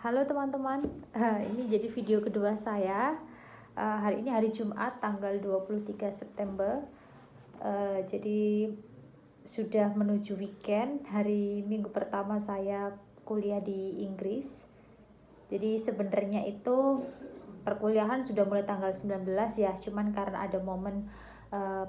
Halo teman-teman, ini jadi video kedua saya. Hari ini hari Jumat tanggal 23 September. Jadi sudah menuju weekend, hari Minggu pertama saya kuliah di Inggris. Jadi sebenarnya itu perkuliahan sudah mulai tanggal 19 ya, cuman karena ada momen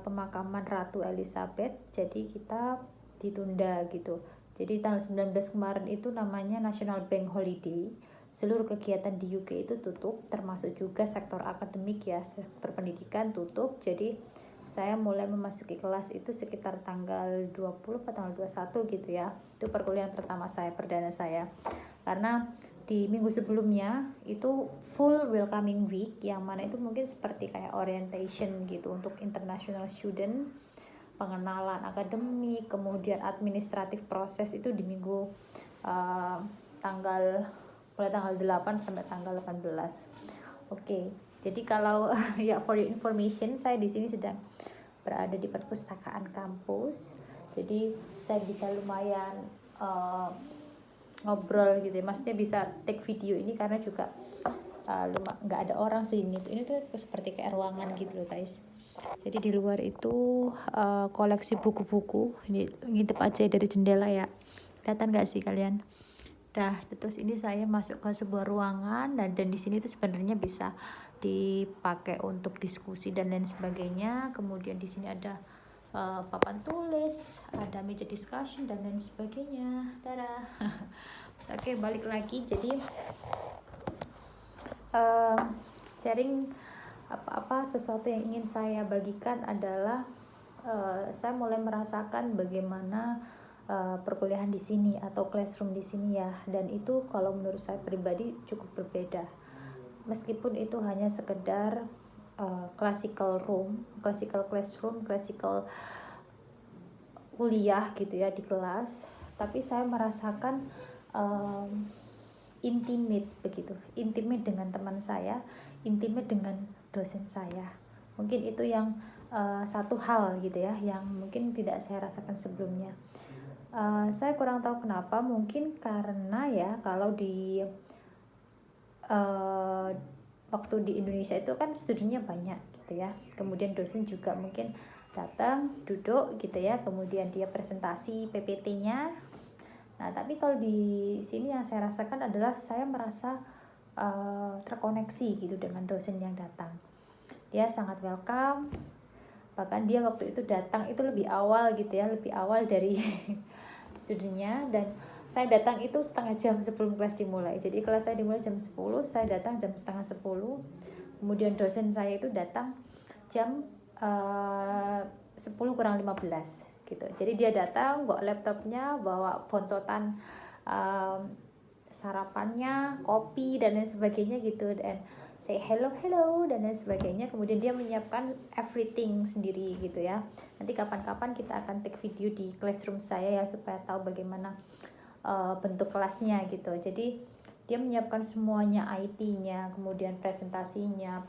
pemakaman Ratu Elizabeth, jadi kita ditunda gitu. Jadi tanggal 19 kemarin itu namanya National Bank Holiday. Seluruh kegiatan di UK itu tutup, termasuk juga sektor akademik ya, sektor pendidikan tutup. Jadi saya mulai memasuki kelas itu sekitar tanggal 20 atau tanggal 21 gitu ya. Itu perkuliahan pertama saya, perdana saya. Karena di minggu sebelumnya itu full welcoming week, yang mana itu mungkin seperti kayak orientation gitu untuk international student, pengenalan akademik, kemudian administratif proses itu di minggu mulai tanggal 8 sampai tanggal 18. Oke. Jadi kalau ya for your information, saya di sini sedang berada di perpustakaan kampus. Jadi saya bisa lumayan ngobrol gitu ya, maksudnya bisa take video ini karena juga nggak ada orang sih. Ini tuh seperti kayak ruangan gitu loh guys. Jadi di luar itu koleksi buku-buku, ini ngintip aja dari jendela ya, kelihatan nggak sih kalian? Terus ini saya masuk ke sebuah ruangan, dan di sini tuh sebenarnya bisa dipakai untuk diskusi dan lain sebagainya. Kemudian di sini ada papan tulis, ada meja discussion dan lain sebagainya. Dadah. Oke, balik lagi. Jadi sharing apa sesuatu yang ingin saya bagikan adalah saya mulai merasakan bagaimana perkuliahan di sini atau classroom di sini ya, dan itu kalau menurut saya pribadi cukup berbeda. Meskipun itu hanya sekedar classical classroom, classical kuliah gitu ya di kelas, tapi saya merasakan intimate begitu, intimate dengan teman saya, intimate dengan dosen saya. Mungkin itu yang satu hal gitu ya, yang mungkin tidak saya rasakan sebelumnya. Saya kurang tahu kenapa, mungkin karena ya kalau di waktu di Indonesia itu kan studinya banyak gitu ya, kemudian dosen juga mungkin datang duduk gitu ya, kemudian dia presentasi PPT-nya. Nah tapi kalau di sini yang saya rasakan adalah saya merasa terkoneksi gitu dengan dosen yang datang. Dia sangat welcome, bahkan dia waktu itu datang itu lebih awal gitu ya, lebih awal dari studinya, dan saya datang itu setengah jam sebelum kelas dimulai. Jadi kelas saya dimulai jam 10, saya datang jam setengah 10. Kemudian dosen saya itu datang jam 10 kurang 15 gitu. Jadi dia datang bawa laptopnya, bawa bontotan sarapannya, kopi dan lain sebagainya gitu, dan say hello dan lain sebagainya. Kemudian dia menyiapkan everything sendiri gitu ya. Nanti kapan-kapan kita akan take video di classroom saya ya, supaya tahu bagaimana bentuk kelasnya gitu. Jadi dia menyiapkan semuanya, IT-nya, kemudian presentasinya,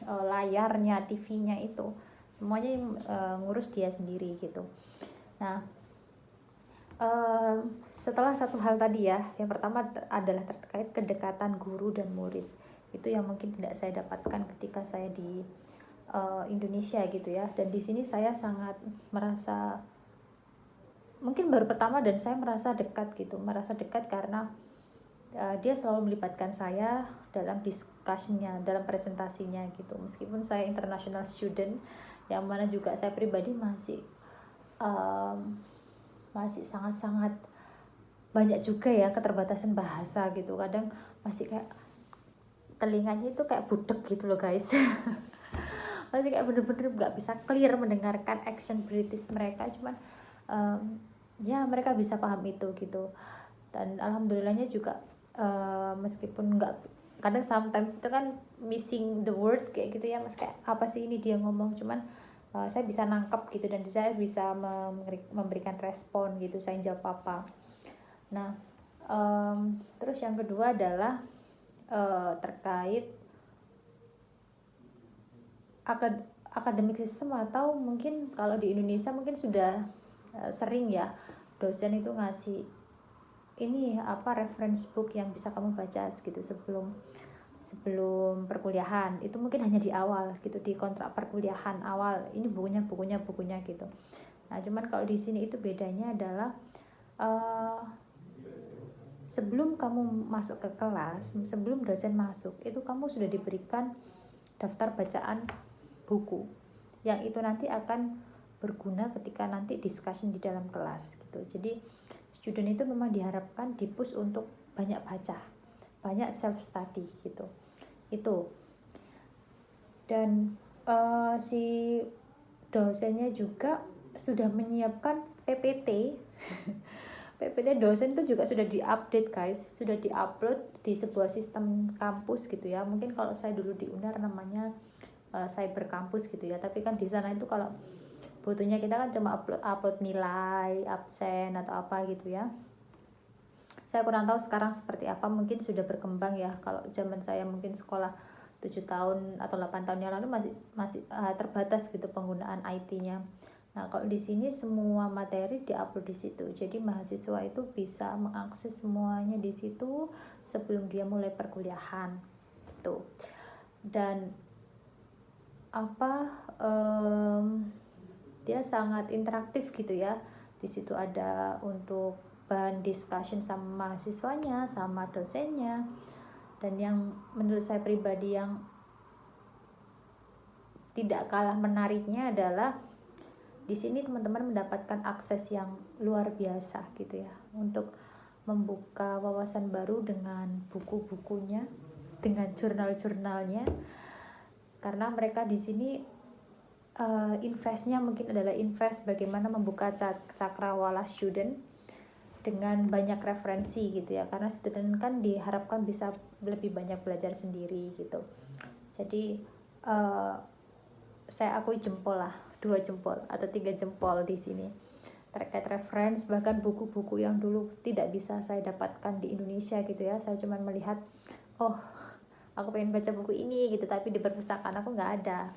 layarnya, TV-nya, itu semuanya ngurus dia sendiri gitu. Nah setelah satu hal tadi ya, yang pertama adalah terkait kedekatan guru dan murid. Itu yang mungkin tidak saya dapatkan ketika saya di Indonesia gitu ya. Dan di sini saya sangat merasa, mungkin baru pertama, dan saya merasa dekat gitu, karena dia selalu melibatkan saya dalam discussionnya, dalam presentasinya gitu. Meskipun saya international student, yang mana juga saya pribadi masih sangat-sangat banyak juga ya keterbatasan bahasa gitu. Kadang masih kayak telinganya itu kayak budek gitu loh guys. Masih kayak bener-bener nggak bisa clear mendengarkan accent British mereka, cuman ya mereka bisa paham itu gitu. Dan alhamdulillahnya juga meskipun nggak, kadang sometimes itu kan missing the word kayak gitu ya mas, kayak apa sih ini dia ngomong, cuman saya bisa nangkep gitu, dan saya bisa memberikan respon gitu, saya jawab apa. Nah terus yang kedua adalah terkait akademik sistem, atau mungkin kalau di Indonesia mungkin sudah sering ya dosen itu ngasih ini apa reference book yang bisa kamu baca gitu sebelum perkuliahan. Itu mungkin hanya di awal gitu, di kontrak perkuliahan awal ini bukunya gitu. Nah cuman kalau di sini itu bedanya adalah sebelum kamu masuk ke kelas, sebelum dosen masuk, itu kamu sudah diberikan daftar bacaan buku yang itu nanti akan berguna ketika nanti discussion di dalam kelas gitu. Jadi student itu memang diharapkan dipush untuk banyak baca, banyak self study gitu. Itu. Dan si dosennya juga sudah menyiapkan PPT. PPT dosen itu juga sudah diupdate guys, sudah diupload di sebuah sistem kampus gitu ya. Mungkin kalau saya dulu di UNER namanya cyber kampus gitu ya. Tapi kan di sana itu kalau butuhnya kita kan cuma upload nilai, absen atau apa gitu ya. Saya kurang tahu sekarang seperti apa, mungkin sudah berkembang ya. Kalau zaman saya mungkin sekolah 7 tahun atau 8 tahun yang lalu masih terbatas gitu penggunaan IT-nya. Nah, kalau di sini semua materi diupload di situ. Jadi mahasiswa itu bisa mengakses semuanya di situ sebelum dia mulai perkuliahan. Tuh. Dan dia sangat interaktif gitu ya. Di situ ada untuk bahan discussion sama mahasiswanya, sama dosennya. Dan yang menurut saya pribadi yang tidak kalah menariknya adalah di sini teman-teman mendapatkan akses yang luar biasa gitu ya, untuk membuka wawasan baru dengan buku-bukunya, dengan jurnal-jurnalnya. Karena mereka di sini investnya mungkin adalah invest bagaimana membuka cakrawala student dengan banyak referensi gitu ya, karena student kan diharapkan bisa lebih banyak belajar sendiri gitu. Jadi saya akui jempol lah, 2 jempol atau 3 jempol di sini terkait reference, bahkan buku-buku yang dulu tidak bisa saya dapatkan di Indonesia gitu ya. Saya cuma melihat, oh aku pengen baca buku ini gitu, tapi di perpustakaan aku nggak ada,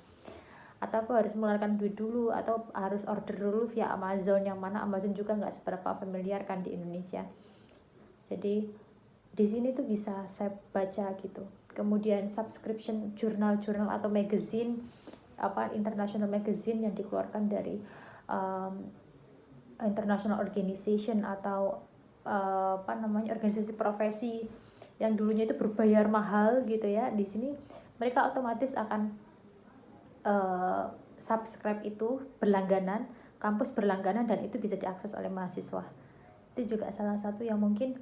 atau aku harus mengeluarkan duit dulu, atau harus order dulu via Amazon, yang mana Amazon juga nggak seberapa familiar kan di Indonesia. Jadi di sini tuh bisa saya baca gitu. Kemudian subscription jurnal-jurnal atau magazine, international magazine yang dikeluarkan dari international organization atau organisasi profesi yang dulunya itu berbayar mahal gitu ya. Di sini mereka otomatis akan subscribe itu berlangganan, kampus berlangganan, dan itu bisa diakses oleh mahasiswa. Itu juga salah satu yang mungkin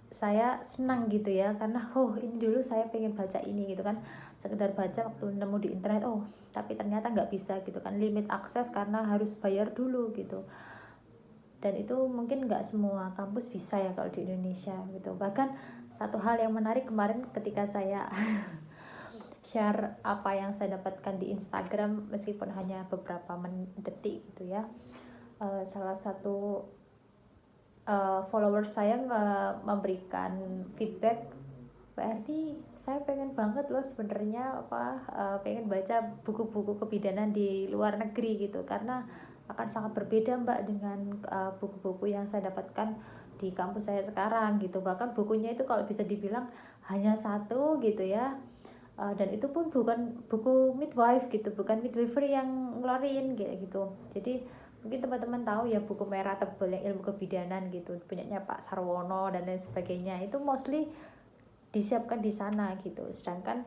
saya senang gitu ya, karena ini dulu saya pengen baca ini gitu kan, sekedar baca waktu nemu di internet, tapi ternyata nggak bisa gitu kan, limit akses karena harus bayar dulu gitu. Dan itu mungkin nggak semua kampus bisa ya kalau di Indonesia gitu. Bahkan satu hal yang menarik kemarin ketika saya share apa yang saya dapatkan di Instagram, meskipun hanya beberapa detik gitu ya, salah satu follower saya memberikan feedback, Mbak Erni, saya pengen banget loh sebenarnya pengen baca buku-buku kebidanan di luar negeri gitu, karena akan sangat berbeda Mbak dengan buku-buku yang saya dapatkan di kampus saya sekarang gitu. Bahkan bukunya itu kalau bisa dibilang hanya satu gitu ya, dan itu pun bukan buku midwife gitu, bukan midwifery yang ngeluarin gitu. Jadi mungkin teman-teman tahu ya buku merah tebal yang ilmu kebidanan gitu, punyanya Pak Sarwono dan lain sebagainya, itu mostly disiapkan di sana gitu. Sedangkan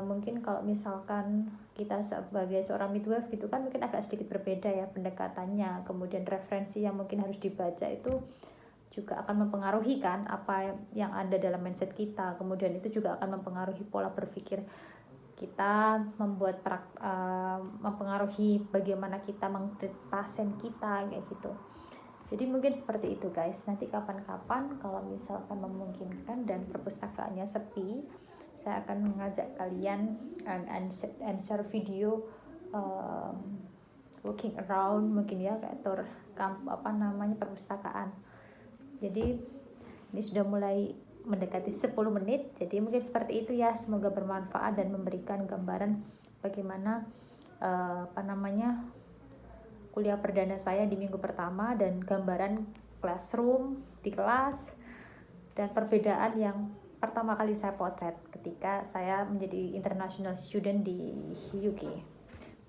mungkin kalau misalkan kita sebagai seorang midwife gitu kan mungkin agak sedikit berbeda ya pendekatannya, kemudian referensi yang mungkin harus dibaca itu juga akan mempengaruhi kan apa yang ada dalam mindset kita, kemudian itu juga akan mempengaruhi pola berpikir kita, mempengaruhi bagaimana kita meng-treat pasien kita kayak gitu. Jadi mungkin seperti itu guys. Nanti kapan-kapan kalau misalkan memungkinkan dan perpustakaannya sepi, saya akan mengajak kalian and share video walking around mungkin ya, kayak tour perpustakaan. Jadi ini sudah mulai mendekati 10 menit, jadi mungkin seperti itu ya. Semoga bermanfaat dan memberikan gambaran bagaimana kuliah perdana saya di minggu pertama, dan gambaran classroom, di kelas, dan perbedaan yang pertama kali saya potret ketika saya menjadi international student di UK.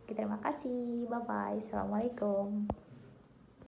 Oke, terima kasih, bye bye, assalamualaikum.